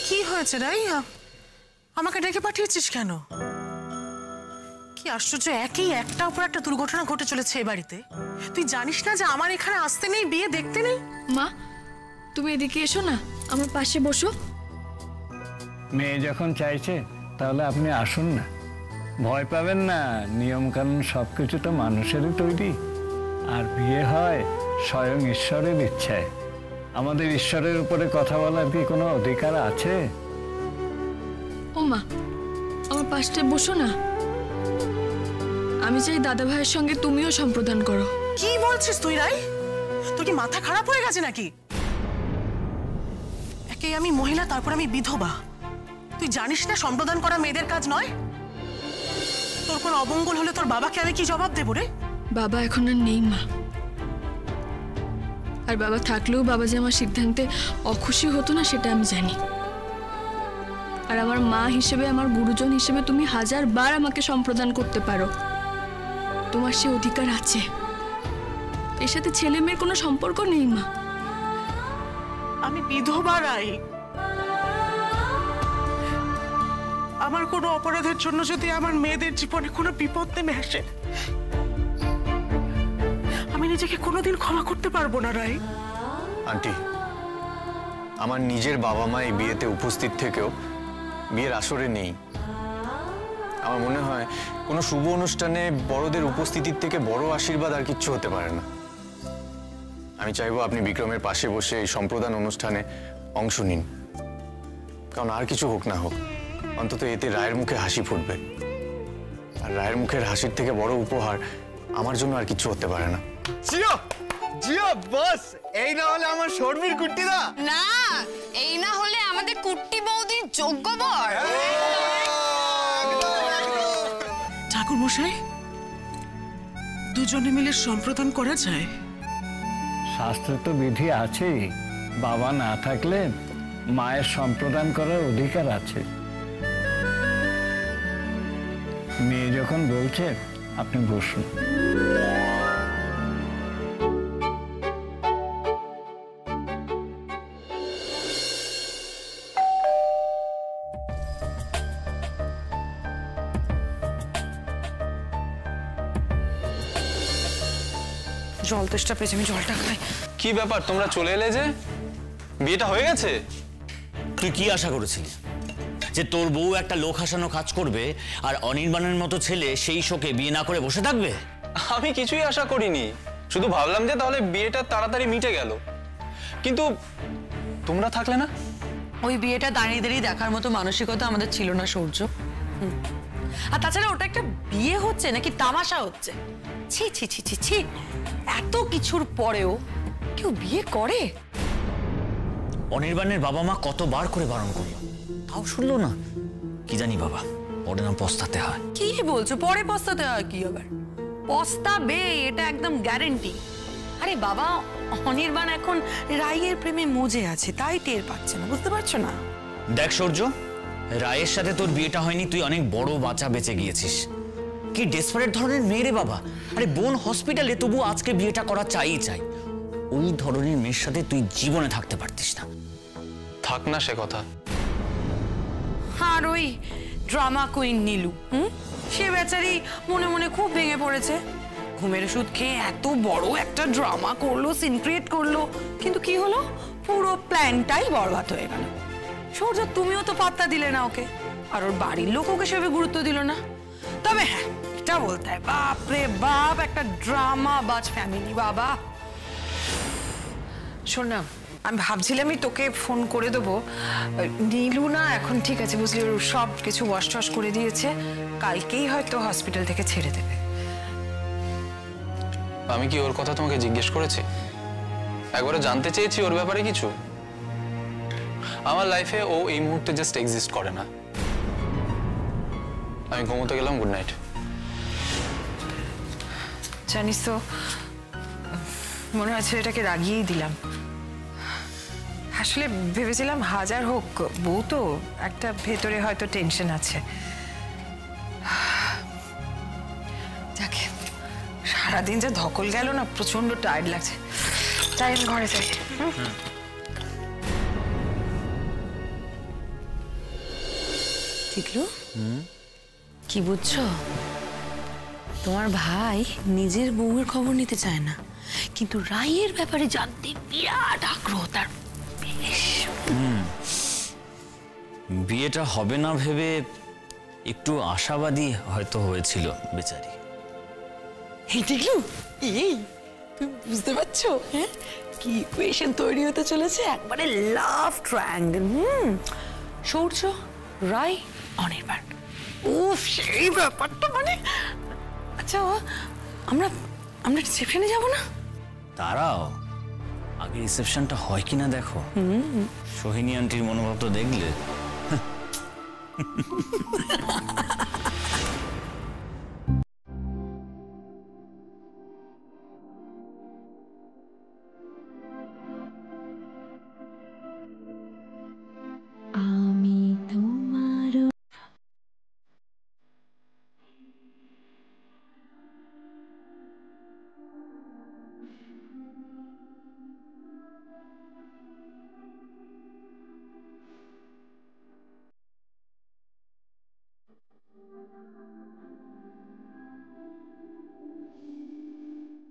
কি হয়েছে রাই? আমাকে ডেকে পাঠিয়েছিস কেন? কি আশ্চর্য, একই একটার উপর একটা দুর্ঘটনা ঘটে চলেছে এ বাড়িতে। তুই জানিস না যে আমার এখানে আসতে নেই, বিয়ে দেখতে নেই? মা, তুমি এদিকে এসো না, আমার পাশে বসো। মেয়ে যখন চাইছে তাহলে আপনি আসুন না, ভয় পাবেন না। নিয়মকানুন সবকিছু তো মানুষেরই তৈরি, আর বিয়ে হয় স্বয়ং ঈশ্বরের ইচ্ছায়। আমাদের ঈশ্বরের উপরে কথা বলার কি কোনো অধিকার আছে? ও মা, আমার পাশে বসো না। আমি চাই দাদা ভাইয়ের সঙ্গে তুমিও সম্প্রদান করো। কি বলছিস তুই রাই? তোর কি মাথা খারাপ হয়ে গেছে নাকি? একে আমি মহিলা, তারপর আমি বিধবা। তুই জানিস না সম্প্রদান করা মেয়েদের কাজ নয়? তোর কোনো অমঙ্গল হলে তোর বাবাকে আমি কি জবাব দেবো রে? বাবা এখন আর নেই মা, আর বাবা থাকলেও বাবা যে আমার সিদ্ধান্তে অখুশি হতো না সেটা আমি জানি। আর আমার মা হিসেবে, আমার গুরুজন হিসেবে তুমি 1000বার আমাকে সম্প্রদান করতে পারো, তোমার সে অধিকার আছে। এর সাথে ছেলে মেয়ের কোনো সম্পর্ক নেই মা। আমি বিধবা রাই। আমার কোনো অপরাধের জন্য যদি আমার মেয়েদের জীবনে কোনো বিপদ নেমে আসে, আমি নিজেকে কোনোদিন ক্ষমা করতে পারবো না রাই। আন্টি, আমার নিজের বাবা মা এই বিয়েতে উপস্থিত থেকেও বিয়ের আসরে নেই। আমার মনে হয় কোনো শুভ অনুষ্ঠানে বড়দের উপস্থিতির থেকে বড় আশীর্বাদ আর কিচ্ছু হতে পারে না। আমি চাইবো আপনি বিক্রমের পাশে বসে এই সম্প্রদান অনুষ্ঠানে অংশ নিন, কারণ আর কিছু হোক না হোক, অন্তত এতে রায়ের মুখে হাসি ফুটবে। আর রায়ের মুখের হাসির থেকে বড় উপহার আমার জন্য আর কিছু হতে পারে না। জিও জিও বস, এই না হলে আমার শর্মির কুট্টিদা না, এই না হলে আমাদের কুট্টি বৌদির যোগ্য বর। ঠাকুর মশাই, দুজনে মিলে সম্প্রদান করা যায়? শাস্ত্রে তো বিধি আছেই, বাবা না থাকলে মায়ের সম্প্রদান করার অধিকার আছে। মেয়ে যখন বলছে আপনি বসুন। জল তেষ্টা পেয়েছে, আমি জলটা খাই। কি ব্যাপার, তোমরা চলে এলে যে? বিয়েটা হয়ে গেছে? তুই কি আশা করেছিলি যে তোর বউ একটা লোক হাসানো কাজ করবে আর অনির্বাণের মতো ছেলে সেই শোকে বিয়ে না করে বসে থাকবে? আমি কিছুই আশা করিনি, শুধু ভাবলাম যে তাহলে বিয়েটা তাড়াতাড়ি মিটে গেল। কিন্তু তোমরা থাকলে না। ওই বিয়েটা দাঁড়িয়ে দাঁড়িয়ে দেখার মতো মানসিকতা আমাদের ছিল না সূর্য। আর তাছাড়া ওটা একটা বিয়ে হচ্ছে নাকি তামাশা হচ্ছে? ছি ছি ছি ছি ছি, এত কিছুর পরেও কেউ বিয়ে করে? অনির্বাণের বাবা মা কতবার করে বারণ করলো, তাও শুনলো না। কি জানি বাবা, পরে না পস্তাতে হয়। কি বলছো পরে পস্তাতে হয়? কি আবার পস্তাবে, এটা একদম গ্যারেন্টি। আরে বাবা, অনির্বাণ এখন রায়ের প্রেমে মজে আছে, তাই টের পাচ্ছে না, বুঝতে পারছো না? দেখ সূর্য, রায়ের সাথে তোর বিয়েটা হয়নি, তুই অনেক বড় বাঁচা বেঁচে গিয়েছিস। কি ডেসপারেট ধরনের মেয়ে রে বাবা! আরে বোন হসপিটালে, তবু আজকে বিয়েটা করা চাই। ওই ধরনের মেয়ের সাথে তুই জীবনে থাকতে পারতিস না। থাক না সে কথা। আর ওই ড্রামা কুইন নীলু, সে বেচারি মনে মনে খুব ভেঙে পড়েছে। ঘুমের ওষুধ খেয়ে এত বড় একটা ড্রামা করলো, সিন ক্রিয়েট করলো, কিন্তু কি হলো? পুরো প্ল্যানটাই বরবাদ হয়ে গেল। সূর্য, তুমিও তো পাত্তা দিলে না ওকে, আর ওর বাড়ির লোক ওকে সেভাবে গুরুত্ব দিল না। তবে হ্যাঁ, এটা বলতে হয়, বাপ রে বাপ, একটা ড্রামা বাজ ফ্যামিলি বাবা। শোন না, আমি ভাবছিলামই তোকে ফোন করে দেবো। নীলু না এখন ঠিক আছে, বুঝলি, ওর সব কিছু ওয়াশ টশ করে দিয়েছে, কালকেই হয়তো হসপিটাল থেকে ছেড়ে দেবে। আমি কি ওর কথা তোমাকে জিজ্ঞেস করেছি? একবারে জানতে চেয়েছি ওর ব্যাপারে কিছু? আমার লাইফে ও এই মুহূর্তে জাস্ট এক্সিস্ট করে না। আমি ঘুমোতে গেলাম, গুড নাইট। জানিস তো, মনে হচ্ছে এটাকে রাগিয়েই দিলাম। আসলে ভেবেছিলাম হাজার হোক বউ তো, একটা ভেতরে হয়তো টেনশন আছে। যাকে সারাদিন যা ধকল গেল না, প্রচন্ড টায়ার্ড লাগছে। তাই আমি ঘরে যাই। টিকলু, কি বুঝছো? তোমার ভাই নিজের বউয়ের খবর নিতে চায় না, কিন্তু রায়ের ব্যাপারে জানতে বিরাট আগ্রহ তার। বেশ বিয়েটা হবে না ভেবে একটু আশাবাদী হয়তো হয়েছিল বেচারি। এই টিকলু, এই তুমি বুঝতে পারছো হ্যাঁ কি ইকুয়েশন তৈরি হতে চলেছে? একবারে লাভ ট্রায়াঙ্গেল। সূর্য, রায়, অনির্বাণ। উফ, সেই ব্যাপারটা মানে। আচ্ছা, আমরা রিসেপশনে যাব না? তারাও আগে রিসেপশনটা হয় কিনা দেখো। সোহিনী আন্টির মনোভাব তো দেখলে।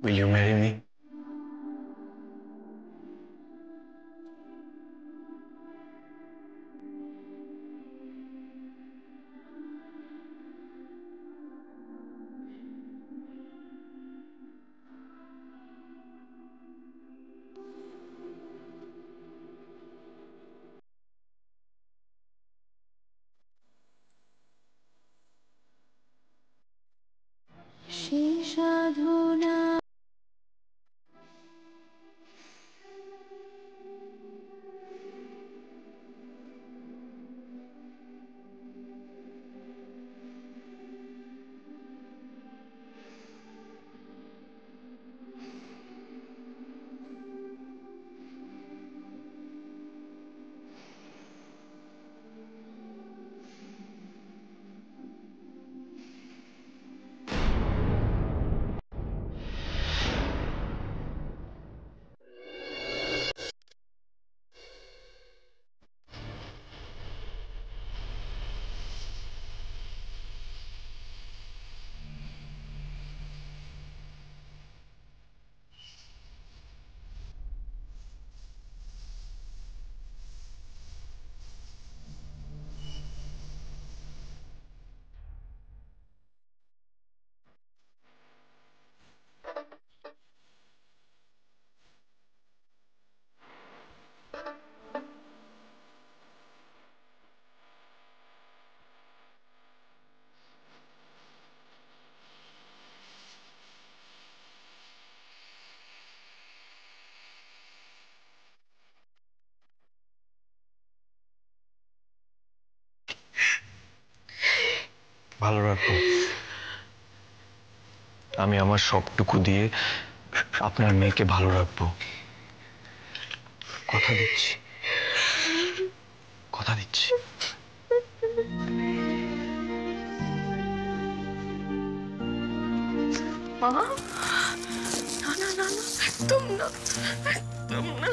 Will you marry me? ভালো রাখবো। আমি আমার সবটুকু দিয়ে আপনার মেয়েকে ভালো রাখবো, কথা দিচ্ছি, কথা দিচ্ছি। মা, না না না না, একদম না, একদম না।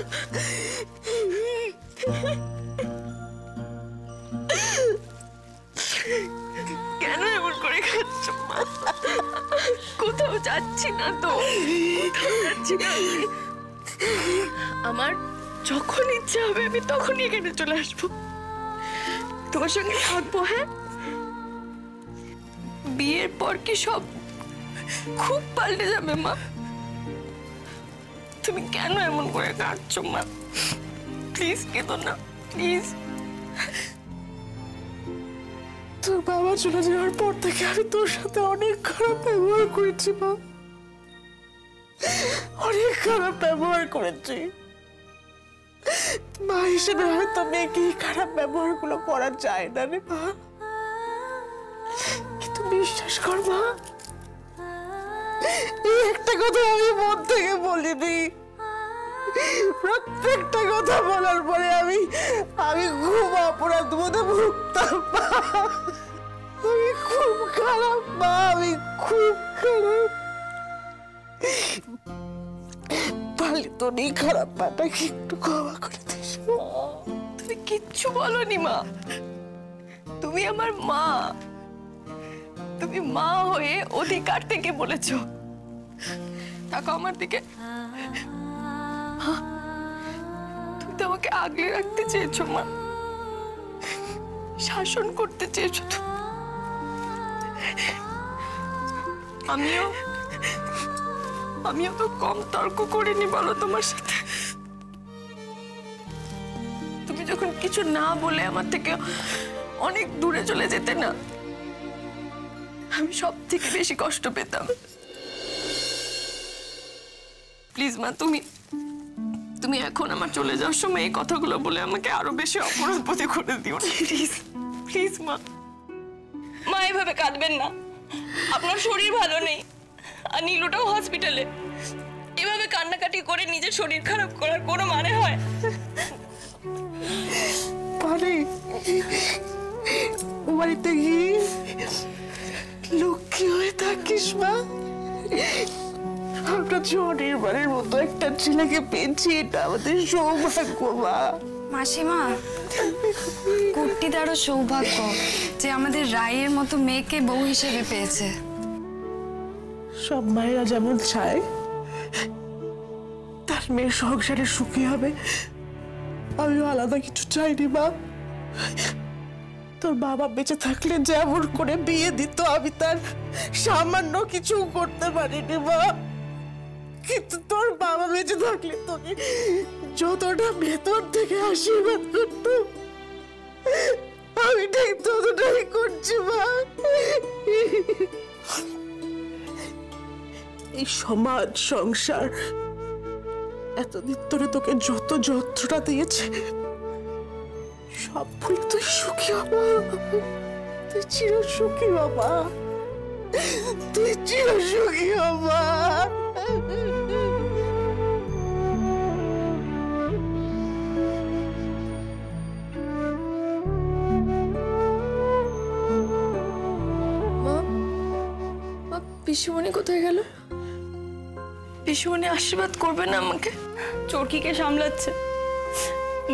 কেন এমন করে খাচ্ছ মা? কোথাও যাচ্ছি না তো, কোথাও যাচ্ছি না। আমার যখন ইচ্ছা হবে আমি তখনই এখানে চলে আসবো, তোমার সঙ্গে থাকবো। হ্যাঁ, বিয়ের পর কি সব খুব পাল্টে যাবে মা? তুমি কেন এমন করে কাঁদছো মা? প্লিজ কেঁদো না, প্লিজ। তোর বাবা চলে যাওয়ার পর থেকে আমি তোর সাথে অনেক খারাপ ব্যবহার করেছি মা, অনেক খারাপ ব্যবহার করেছি। মা হিসেবে হয়তো মেয়েকে এই খারাপ ব্যবহার গুলো করা যায় না রে মা, কিন্তু বিশ্বাস কর মা, এই একটা কথা আমি মন থেকে বলিনি। প্রত্যেকটা কথা বলার পরে আমি খুব অপরাধ বোধে ভুগতাম। আমি খুব খারাপ মা, আমি খুব খারাপ। পারলে তোর এই খারাপ পাটাকে একটু ক্ষমা করে দিস। তুমি কিচ্ছু বলনি মা, তুমি আমার মা, তুমি মা হয়ে অধিকার থেকে বলেছো তাকে আমার দিকে। তুমি তো আমাকে আগলে রাখতে চেয়েছো মা, শাসন করতে চেয়েছো তো। আমিও তো কম তর্ক করিনি বলো তোমার সাথে। তুমি যখন কিছু না বলে আমার থেকে অনেক দূরে চলে যেতে না, আমি সব থেকে বেশি কষ্ট পেতাম। প্লিজ মা, তুমি এখন আমার চলে যাওয়ার সময় এই কথাগুলো বলে আমাকে আরো বেশি অপরাধবোধে করে দিও না, প্লিজ প্লিজ মা। মা এভাবে কাঁদবেন না, আপনার শরীর ভালো নেই আর নীলুটাও হসপিটালে। এভাবে কান্নাকাটি করে নিজের শরীর খারাপ করার কোনো মানে হয়? বাড়িতে গিয়ে লক্ষ্মী হয়ে থাকিস মা। আমরা অনির্বাণের মতো একটা ছেলেকে পেয়েছি, এটা আমাদের সৌভাগ্য মা। মাসিমা, কুট্টিদারও সৌভাগ্য যে আমাদের রায়ের মতো মেয়েকে বউ হিসেবে পেয়েছে। সব মায়েরা যেমন চায় তার মেয়ের সংসারে সুখী হবে, আমিও আলাদা কিছু চাইনি মা। তোর বাবা বেঁচে থাকলে যেমন করে বিয়ে দিত আমি তার সামান্য কিছু করতে পারিনি মা, কিন্তু তোর বাবা বেঁচে থাকলে তোকে যতটা ভেতর থেকে আশীর্বাদ করত আমি ঠিক ততটাই করছি মা। এই সমাজ সংসার এতদিন ধরে তোকে যত যন্ত্রণা দিয়েছে সব ভুলে তুই সুখী বাবা, তুই চির সুখী বাবা, তুই চির সুখী বাবা। পিসুমণি কোথায় গেল? পিসুমণি আশীর্বাদ করবে না আমাকে? চরকিকে সামলাচ্ছে,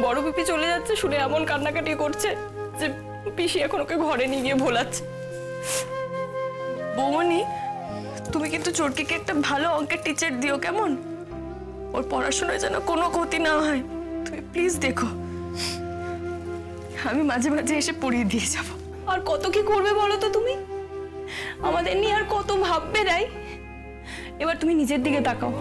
বড় পিপি চলে যাচ্ছে শুনে এমন কান্নাকাটি করছে যে পিসি এখন ওকে ঘরে নিয়ে গিয়ে ভোলাচ্ছে। বৌমণি, তুমি কিন্তু চরকিকে একটা ভালো অঙ্কের টিচার দিও কেমন? ওর পড়াশোনায় যেন কোনো ক্ষতি না হয়, তুমি প্লিজ দেখো। আমি মাঝে মাঝে এসে পড়িয়ে দিয়ে যাব। আর কত কি করবে বলো তো তুমি? আমাদের নিয়ে আর কত ভাববে রাই? এবার তুমি নিজের দিকে তাকাও।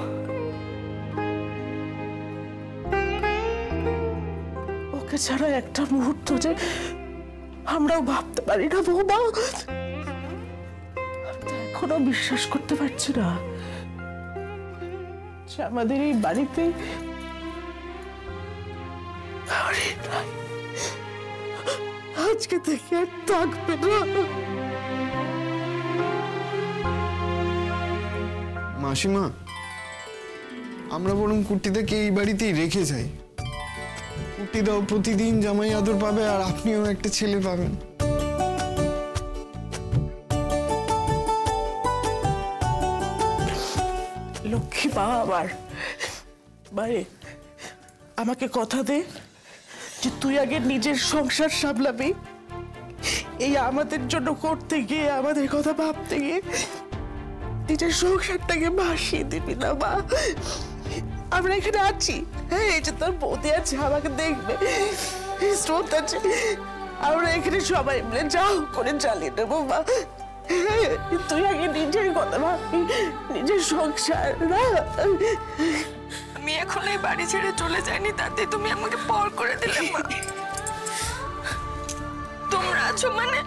ওকে ছাড়া একটা মুহূর্ত যে আমরাও ভাবতে পারি না বৌমা। এখনো বিশ্বাস করতে পারছি না যে আমাদের এই বাড়িতে আজকে থেকে আর থাকবে না। মাসিমা, আমরা বরং কুট্টিদাকে এই বাড়িতেই রেখে যাই। কুট্টিদাও প্রতিদিন জামাই আদর পাবে আর আপনিও একটা ছেলে পাবেন। লক্ষ্মী মা আমার, বারে আমাকে কথা দে যে তুই আগে নিজের সংসার সামলাবি, এই আমাদের জন্য করতে গিয়ে আমাদের কথা ভাবতে গিয়ে নিজের সংসারটাকে ভাসিয়ে দিবি না মা। আমরা এখানে আছি, হ্যাঁ, এই যে তোর বৌদি আছে আমাকে দেখবে, স্রোত আছে, আমরা এখানে সবাই মিলে যাও করে চালিয়ে নেবো মা। তুই আগে নিজের কথা ভাববি, নিজের সংসার না। আমি এখন এই বাড়ি ছেড়ে চলে যাইনি তাতে তুমি আমাকে পর করে দিলে মা। তোমরা আছো মানে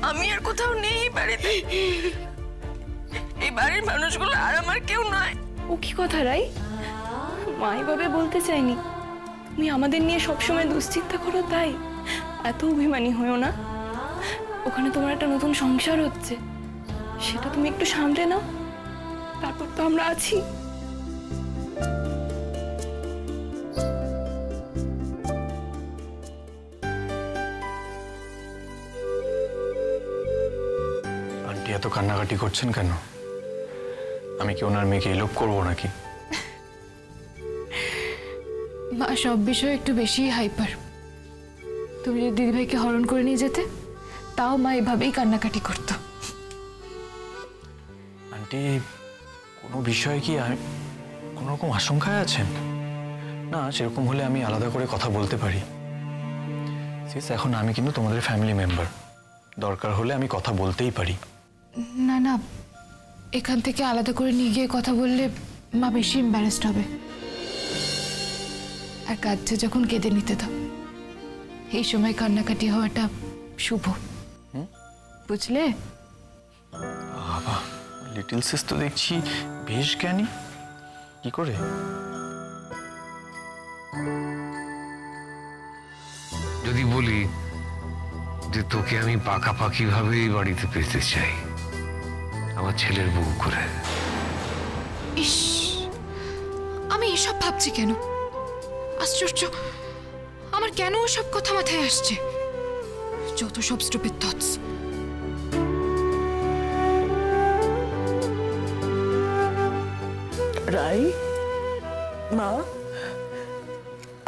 আমি আর কোথাও নেই এই বাড়িতে। এই বাড়ির মানুষগুলো আর আমার কেউ নয়। ও কি কথা রাই? মা এভাবে বলতে চাইনি। তুমি আমাদের নিয়ে সবসময় দুশ্চিন্তা করো তাই? এত অভিমানী হয়েও না। ওখানে তোমার একটা নতুন সংসার হচ্ছে, সেটা তুমি একটু সামলে নাও, তারপর তো আমরা আছি। আন্টি এত কান্নাকাটি করছেন কেন? আমি কি ওনার মেয়েকে এলোপ করবো নাকি? মা সব বিষয়ে একটু বেশি হাইপার। তুমি যদি দিদিভাইকে হরণ করে নিয়ে যেতে, তাও মা এভাবেই কান্নাকাটি করতো। আন্টি, কোনো বিষয়ে কি কোনো রকম আশঙ্কায় আছেন? না, সেরকম হলে আমি আলাদা করে কথা বলতে পারি। এখন আমি কিন্তু তোমাদের ফ্যামিলি মেম্বার, দরকার হলে আমি কথা বলতেই পারি। না না, এখান থেকে আলাদা করে নিয়ে গিয়ে কথা বললে মা বেশি এম্বারেসড হবে। আর কাঁদছে যখন কেঁদে নিতে দাও, এই সময় কান্নাকাটি হওয়াটা শুভ, বুঝলে? বাবা, লিটল সিস তো দেখছি বেশ জ্ঞানী। কি করে? যদি বলি যে তোকে আমি পাকাপাকি ভাবে এই বাড়িতে পেতে চাই, আমার ছেলের বউ করে। ইস, আমি এসব ভাবছি কেন? আশ্চর্য, আমার কেন ওসব কথা মাথায় আসছে? যত সব স্টুপিড থটস। রাই, মা,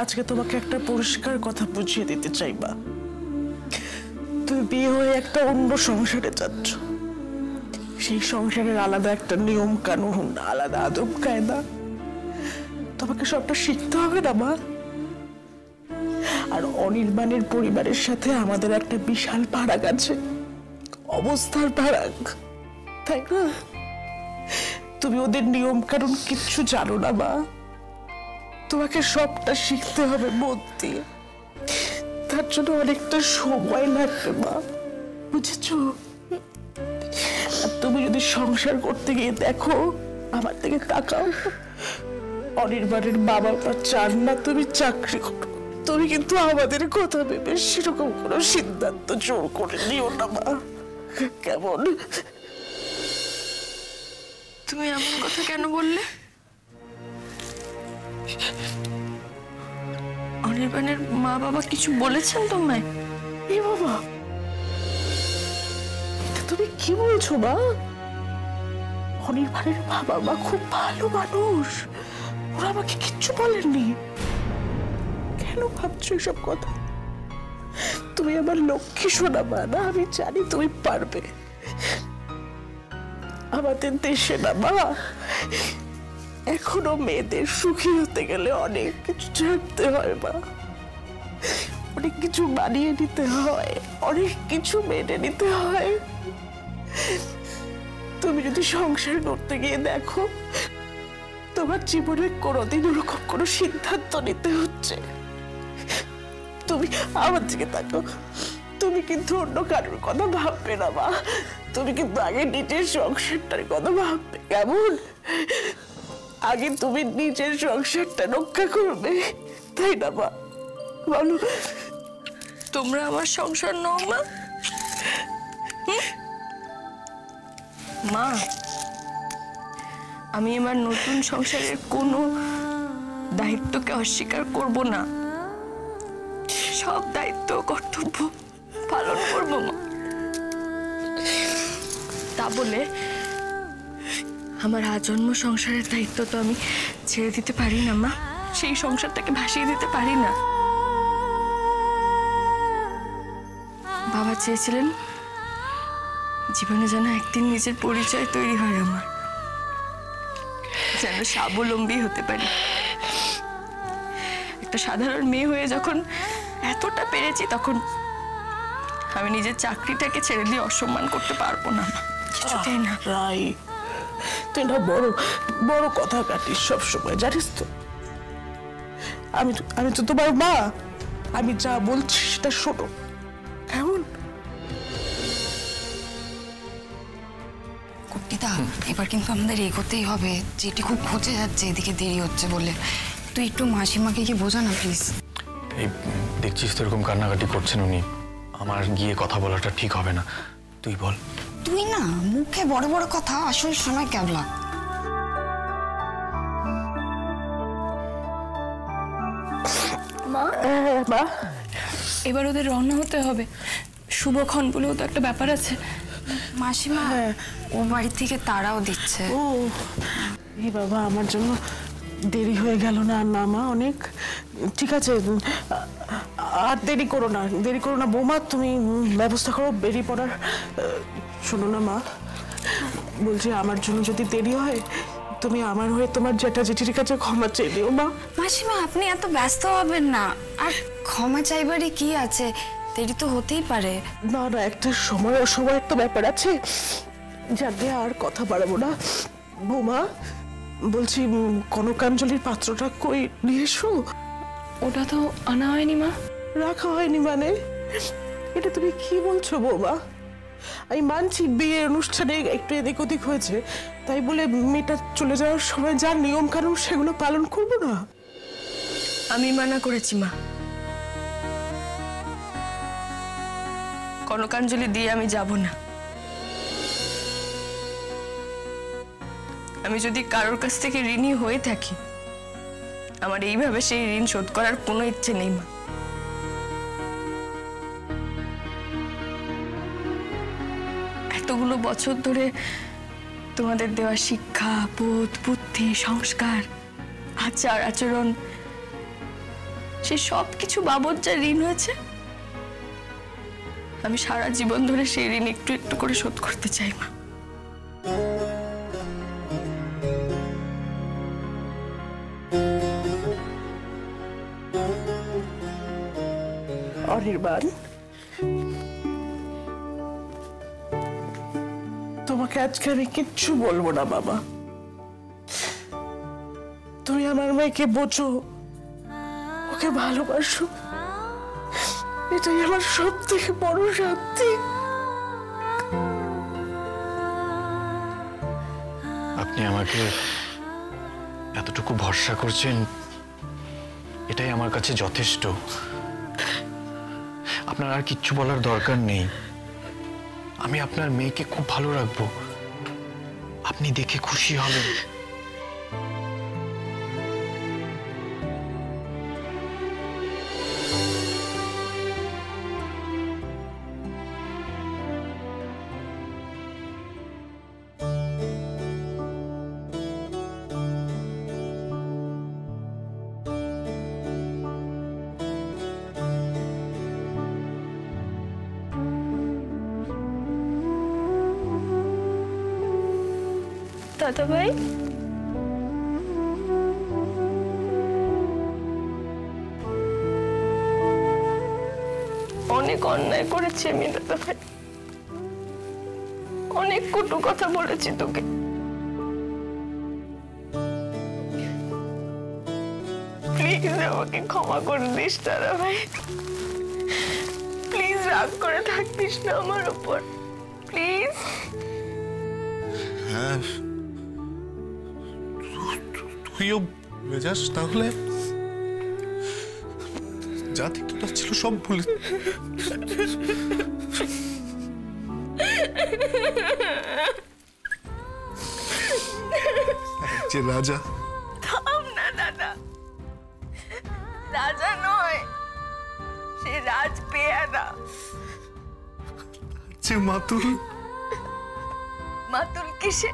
আজকে তোমাকে একটা পরিষ্কার কথা বুঝিয়ে দিতে চাই। মা, তুমি বিয়ে হয়ে একটা অন্য সংসারে যাচ্ছ। সেই সংসারের আলাদা একটা নিয়ম কানুন, আলাদা আদব কায়দা, তোমাকে সবটা শিখতে হবে না মা? আর অনির্বাণের পরিবারের সাথে আমাদের একটা বিশাল ফারাক আছে, অবস্থার ফারাক, তাই না? তুমি ওদের নিয়ম কানুন কিচ্ছু জানো না মা, তোমাকে সবটা শিখতে হবে মন দিয়ে। তার জন্য অনেকটা সময় লাগবে মা, বুঝেছো? আর তুমি যদি সংসার করতে গিয়ে দেখো, আমার দিকে তাকাও, অনির্বাণের বাবা মা চান না তুমি চাকরি করো, তুমি কিন্তু আমাদের কথা ভেবে সেরকম কোনো সিদ্ধান্ত জোর করে নিও না মা, কেমন? তুমি এমন কথা কেন বললে? অনির্বাণের মা বাবা কিছু বলেছেন তোমায়? এ বাবা, তুমি কি বলছো মা? অনির্বাণের মা বাবা খুব ভালো মানুষ, ওরা আমাকে কিচ্ছু বলেননি। কেন ভাবছো এসব কথা? তুমি আমার লক্ষ্মী সোনা মা না, আমি জানি তুমি পারবে। আমাদের দেশে না মা, এখনো মেয়েদের সুখী হতে গেলে অনেক কিছু জানতে হয় মা, অনেক কিছু মানিয়ে নিতে হয়, অনেক কিছু মেনে নিতে হয়। তুমি যদি সংসার করতে গিয়ে দেখো তোমার জীবনে কোনোদিন ওরকম কোনো সিদ্ধান্ত নিতে হচ্ছে, তুমি আমার দিকে তাকো, তুমি কিন্তু অন্য কারোর কথা ভাববে না মা, তুমি কিন্তু আগে নিজের সংসারটার কথা ভাববে, কেমন? আগে তুমি নিজের সংসারটা রক্ষা করবে, তাই না মা? বলো। তোমরা আমার সংসার নও মা? মা, আমি আমার নতুন সংসারের কোনো দায়িত্বকে অস্বীকার করব না, সব দায়িত্ব কর্তব্য পালন করব মা। তা বলে আমার আজন্ম সংসারের দায়িত্ব তো আমি ছেড়ে দিতে পারি না মা, সেই সংসারটাকে ভাসিয়ে দিতে পারি না। বাবা চেয়েছিলেন জীবনে যেন একদিন নিজের পরিচয় তৈরি হয় আমার, যেন স্বাবলম্বী হতে পারি। একটা সাধারণ মেয়ে হয়ে যখন এতটা পেরেছি, তখন আমি নিজের চাকরিটাকে ছেড়ে দিয়ে অসম্মান করতে পারবো না, কিছুতেই না। রাই, তুই না বড় বড় কথা কাটিস সবসময়, জানিস তো? আমি তো তোমার মা, আমি যা বলছি সেটা শোনো, কেমন? কুট্টিদা, এবার কিন্তু আমাদের এগোতেই হবে, যেটি খুব খোঁজে যাচ্ছে, এদিকে দেরি হচ্ছে বলে। তুই একটু মাসিমাকে কি বোঝা না প্লিজ। এই দেখছিস তো এরকম কান্নাকাটি করছেন উনি, আমার গিয়ে কথা বলাটা ঠিক হবে না, তুই বল। তুই না মুখে বড় বড় কথা, আসল সময় কেবলা। মা, এবার ওদের রওনা হতে হবে, শুভক্ষণ বলেও তো একটা ব্যাপার আছে। মাসিমা ও বাড়ি থেকে তারাও দিচ্ছে। ও এই বাবা, আমার জন্য দেরি হয়ে গেল না? না মা, অনেক ঠিক আছে, আর দেরি করো না বৌমা, তুমি ব্যবস্থা করো বেরিয়ে পড়ার। শোনো না মা, বলছি আমার জন্য যদি দেরি হয় তুমি আমার হয়ে তোমার জেঠা জেঠির কাছে ক্ষমা চেয়ে দিও মা। মাসিমা আপনি এত ব্যস্ত হবেন না, আর ক্ষমা চাইবারই কি আছে, দেরি তো হতেই পারে। না একটা সময়ের তো ব্যাপার আছে, যাকে আর কথা বাড়াবো না। বৌমা বলছি কনকাঞ্জলির পাত্রটা কই নিয়ে এসো। ওটা তো আনা হয়নি মা। রাখা হয়নি মানে? এটা তুমি কি বলছো বৌমা? আমি মানছি বিয়ের অনুষ্ঠানে একটু এদিক ওদিক হয়েছে, তাই বলে মেয়েটা চলে যাওয়ার সময় যা নিয়ম কানুন সেগুলো পালন করবো না? আমি মানা করেছি মা, কনকাঞ্জলি দিয়ে আমি যাব না। আমি যদি কারোর কাছ থেকে ঋণী হয়ে থাকি, আমার এইভাবে সেই ঋণ শোধ করার কোনো ইচ্ছে নেই মা। এতগুলো বছর ধরে তোমাদের দেওয়া শিক্ষা, বোধ, বুদ্ধি, সংস্কার, আচার আচরণ, সে সব কিছু বাবদ যা ঋণ হয়েছে, আমি সারা জীবন ধরে সেই ঋণ একটু একটু করে শোধ করতে চাই মা। অনির্বাণ, তোমাকে আজকে আমি কিচ্ছু বলবো না বাবা। তুমি আমার মেয়েকে বোঝো, ওকে ভালোবাসো, এটাই আমার সব থেকে বড় শান্তি। আপনি আমাকে এতটুকু ভরসা করছেন, এটাই আমার কাছে যথেষ্ট। আপনার আর কিচ্ছু বলার দরকার নেই। আমি আপনার মেয়েকে খুব ভালো রাখবো, আপনি দেখে খুশি হবেন। দাদা ভাই, অনেক অন্যায় করেছি আমি দাদা ভাই, অনেক কটু কথা বলেছি তোকে। প্লিজ আমাকে ক্ষমা করে দিস দাদা ভাই, প্লিজ রাগ করে থাকিস না আমার উপর, প্লিজ। হ্যাঁ, তুইও ভুলে যাস তাহলে, যা তিক্ততা ছিল সব ভুলে। যে রাজা, থাম না দাদা, রাজা নয়, সে রাজ পেয়াদা। যে মাতুল, মাতুল কিসে?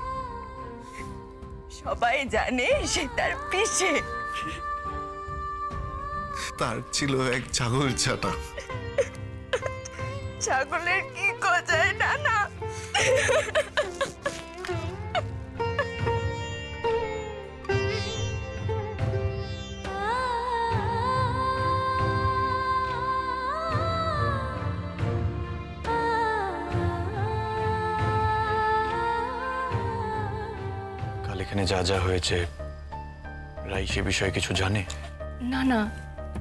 সবাই জানে সে তার পিছে। তার ছিল এক ছাগল ছাটা। ছাগলের কি গজায় না না? কাল এখানে যা যা হয়েছে, রাই সে বিষয়ে কিছু জানে? না না,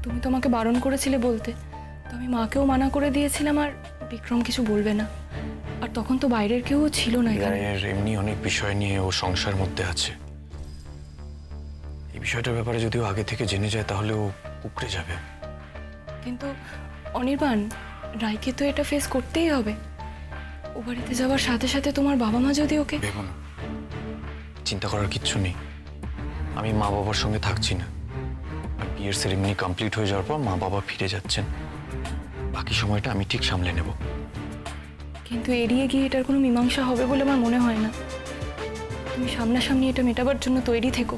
তুমি তো আমাকে বারণ করেছিলে বলতে, তো আমি মাকেও মানা করে দিয়েছিলাম, আর বিক্রম কিছু বলবে না। আর তখন তো বাইরের কেউ ছিল না এখানে। রায়ের এমনি অনেক বিষয় নিয়ে ও সংসার মধ্যে আছে, এই বিষয়টার ব্যাপারে যদিও আগে থেকে জেনে যায় তাহলে ও কুকড়ে যাবে। কিন্তু অনির্বাণ, রায়কে তো এটা ফেস করতেই হবে। ও বাড়িতে যাওয়ার সাথে সাথে তোমার বাবা মা যদি ওকে... ভেবো না, চিন্তা করার কিচ্ছু নেই। আমি মা বাবার সঙ্গে থাকছি না, আর বিয়ের সেরেমনি কমপ্লিট হয়ে যাওয়ার পর মা বাবা ফিরে যাচ্ছেন, বাকি সময়টা আমি ঠিক সামলে নেব। কিন্তু এড়িয়ে গিয়ে এটার কোনো মীমাংসা হবে বলে আমার মনে হয় না। তুমি সামনাসামনি এটা মেটাবার জন্য তৈরি থেকো।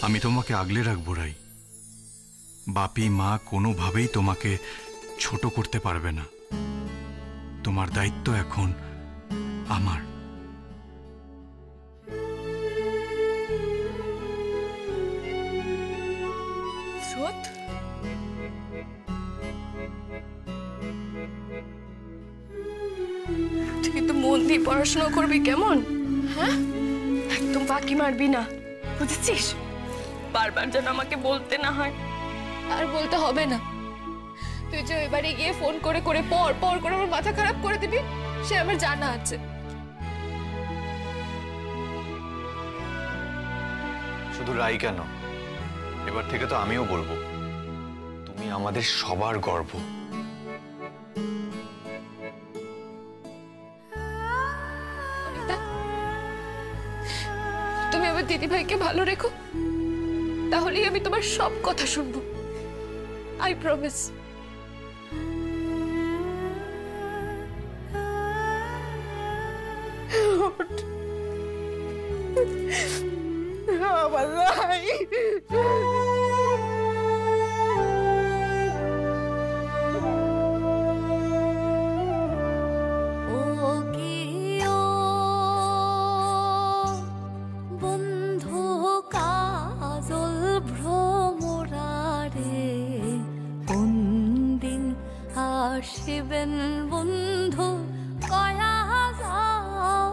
আমি তোমাকে আগলে রাখবো রাই। বাপি মা কোনোভাবেই তোমাকে ছোট করতে পারবে না। তোমার দায়িত্ব এখন আমার। স্রোত, তুই কিন্তু মন দিয়ে পড়াশোনা করবি, কেমন? হ্যাঁ, একদম বাকি মারবি না, বুঝেছিস? বারবার যেন আমাকে বলতে না হয়। আর বলতে হবে না। তুই যে ওই বাড়ি গিয়ে ফোন করে করে পর পর করে আমার মাথা খারাপ করে দিবি, সে আমার জানা আছে। শুধু রাই কেন, এবার থেকে তো আমিও বলবো, তুমি আমাদের সবার গর্ব। তুমি আমার দিদিভাইকে ভালো রেখো, তাহলেই আমি তোমার সব কথা শুনবো। I promise. আমার রাই। শিবেন বন্ধু কয়া যাও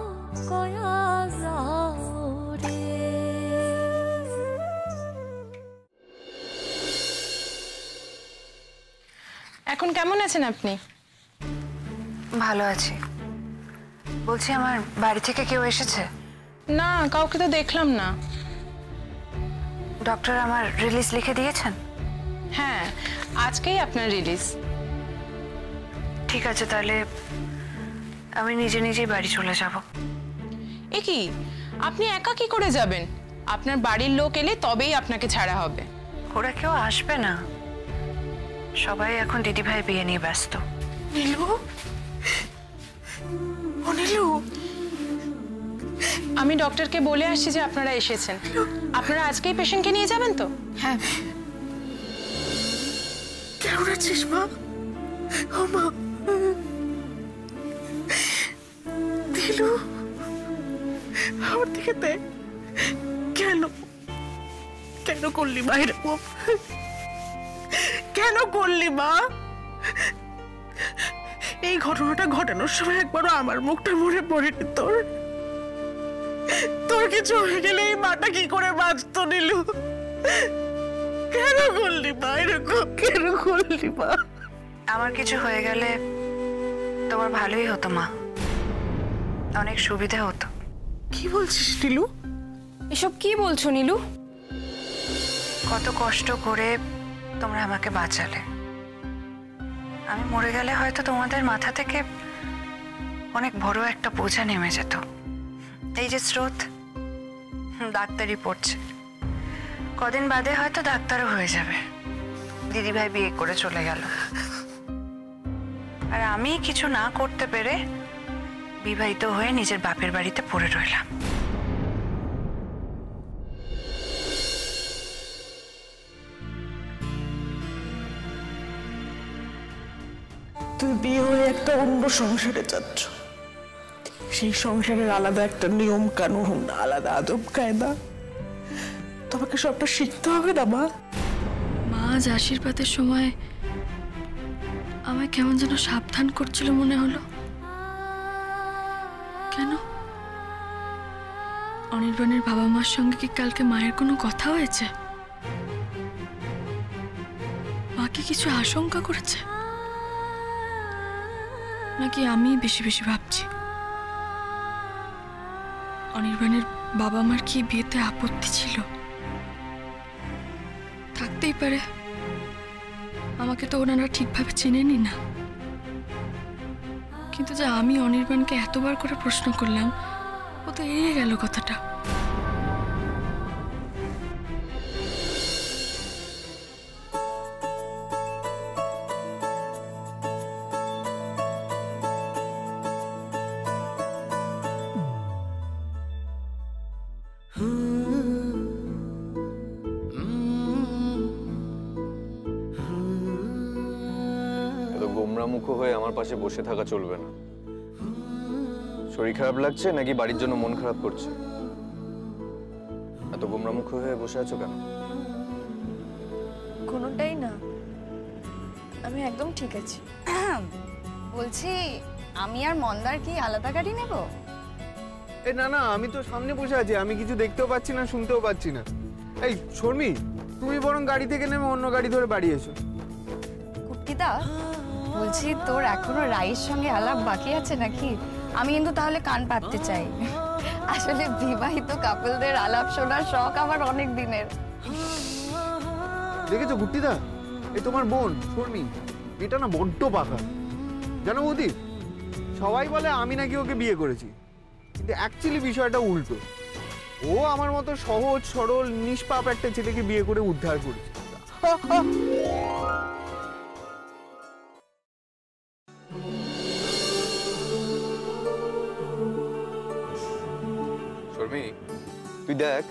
রে। এখন কেমন আছেন আপনি? ভালো আছি। বলছি, আমার বাড়ি থেকে কেউ এসেছে? না, কাউকে তো দেখলাম না। ডক্টর আমার রিলিজ লিখে দিয়েছেন? হ্যাঁ, আজকেই আপনার রিলিজ। ঠিক আছে, তাহলে আমি নিজে নিজেই বাড়ি চলে যাব। এ কি, আপনি একা কি করে যাবেন? আপনার বাড়ির লোক এলে তবেই আপনাকে ছাড়া হবে। ওরা কেউ আসবে না, সবাই এখন দিদিভাই বিয়ে নিয়ে ব্যস্ত। নীলু, ও নীলু, আমি ডক্টরকে বলে আসছি যে আপনারা এসেছেন। আপনারা আজকেই পেশেন্টকে নিয়ে যাবেন তো? হ্যাঁ। কেমন আছিস মা? ও মা, নীলু, আমার দিকে দেখ। কেন কেন করলি মা এরকম? কেন করলি মা? এই ঘটনাটা ঘটানোর সময় একবারও আমার মুখটা মনে পড়েনি তোর? তোর কিছু হয়ে গেলে এই মাটা কি করে বাঁচতো নীলু? কেন করলি মা এরকম? কেন করলি মা? আমার কিছু হয়ে গেলে তোমার ভালোই হতো মা, অনেক সুবিধা হতো। কি বলছিস নীলু? এসব কি বলছো নীলু? কত কষ্ট করে তোমরা আমাকে বাঁচালে। আমি মরে গেলে হয়তো তোমাদের মাথা থেকে অনেক বড় একটা বোঝা নেমে যেত। এই যে স্রোত ডাক্তারি পড়ছে, কদিন বাদে হয়তো ডাক্তারও হয়ে যাবে। দিদিভাই বিয়ে করে চলে গেল, আর আমি কিছু না করতে পেরে বিবাহিত হয়ে নিজের বাপের বাড়িতে পড়ে রইলাম। তুই বিয়ে হয়ে একটা অন্য সংসারে যাচ্ছ, সেই সংসারের আলাদা একটা নিয়ম কানুন, আলাদা আদব কায়দা। তোমাকে সবটা শিখতে হবে না মা? মা আজ আশীর্বাদের সময় আমায় কেমন যেন সাবধান করছিল মনে হলো। কেন? অনির্বাণের বাবা মার সঙ্গে কি কালকে মায়ের কোনো কথা হয়েছে? মা কি কিছু আশঙ্কা করেছে, নাকি আমি বেশি বেশি ভাবছি? অনির্বাণের বাবা মার কি বিয়েতে আপত্তি ছিল? থাকতেই পারে, আমাকে তো ওনারা ঠিকভাবে চেনেনি না। কিন্তু যে আমি অনির্বাণকে এতবার করে প্রশ্ন করলাম, ও তো এড়িয়ে গেল কথাটা। গোমরামুখো হয়ে আমার পাশে বসে থাকা চলবে না। শরীর খারাপ লাগছে নাকি বাড়ির জন্য মন খারাপ করছে? এত গোমরামুখো হয়ে বসে আছো কেন? কোনোটাই না, আমি একদম ঠিক আছি। বলছি আমি আর মন্দার কি আলাদা গাড়ি নেব? না না, আমি তো সামনে বসে আছি, আমি কিছু দেখতেও পাচ্ছি না, শুনতেও পাচ্ছি না। এই শর্মি, তুমি বরং গাড়ি থেকে নেমে অন্য গাড়ি ধরে বাড়ি এসো। কুট্টিদা, বলছি তোর এখনো রায়ের সঙ্গে আলাপ বাকি আছে নাকি? আমি কিন্তু তাহলে কান পাততে চাই। আসলে বিবাহিত কাপলদের আলাপ শোনার শখ আমার অনেক দিনের। দেখেছো কুট্টিদা, এই তোমার বোন শর্মি, এটা না বড্ড পাকা। জানো বৌদি, সবাই বলে আমি নাকি ওকে বিয়ে করেছি, কিন্তু অ্যাকচুয়ালি বিষয়টা উল্টো। ও আমার মতো সহজ সরল নিষ্পাপ একটা ছেলেকে বিয়ে করে উদ্ধার করেছে। শর্মি, তুই দেখ,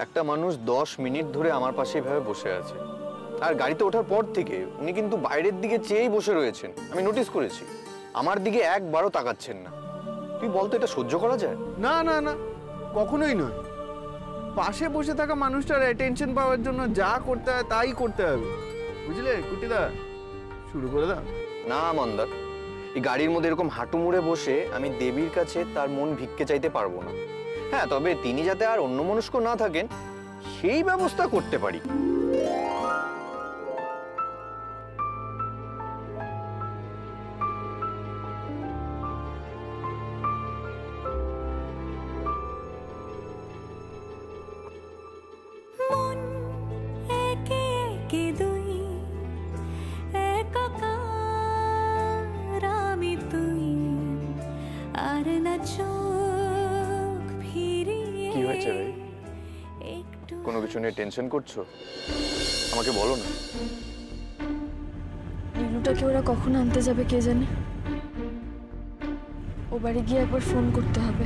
একটা মানুষ 10 মিনিট ধরে আমার পাশে এভাবে বসে আছে, আর গাড়িতে ওঠার পর থেকে উনি কিন্তু বাইরের দিকে চেয়েই বসে রয়েছেন। আমি নোটিস করেছি, আমার দিকে একবারও তাকাচ্ছেন না। তুই বলতো এটা সহ্য করা যায়? না না না, কখনোই নয়। পাশে বসে থাকা মানুষটার অ্যাটেনশন পাওয়ার জন্য যা করতে হয় তাই করতে হবে, বুঝলে কুট্টিদা? শুরু করে দাও। না মন্দার, এই গাড়ির মধ্যে এরকম হাঁটু মুড়ে বসে আমি দেবীর কাছে তার মন ভিক্ষে চাইতে পারবো না। হ্যাঁ, তবে তিনি যাতে আর অন্যমনস্ক না থাকেন সেই ব্যবস্থা করতে পারি। কি হয়েছে রে? কোনো কিছু নিয়ে টেনশন করছো? আমাকে বলো না। নীলুটাকে ওরা কখন আনতে যাবে কে জানে। ও বাড়ি গিয়ে একবার ফোন করতে হবে।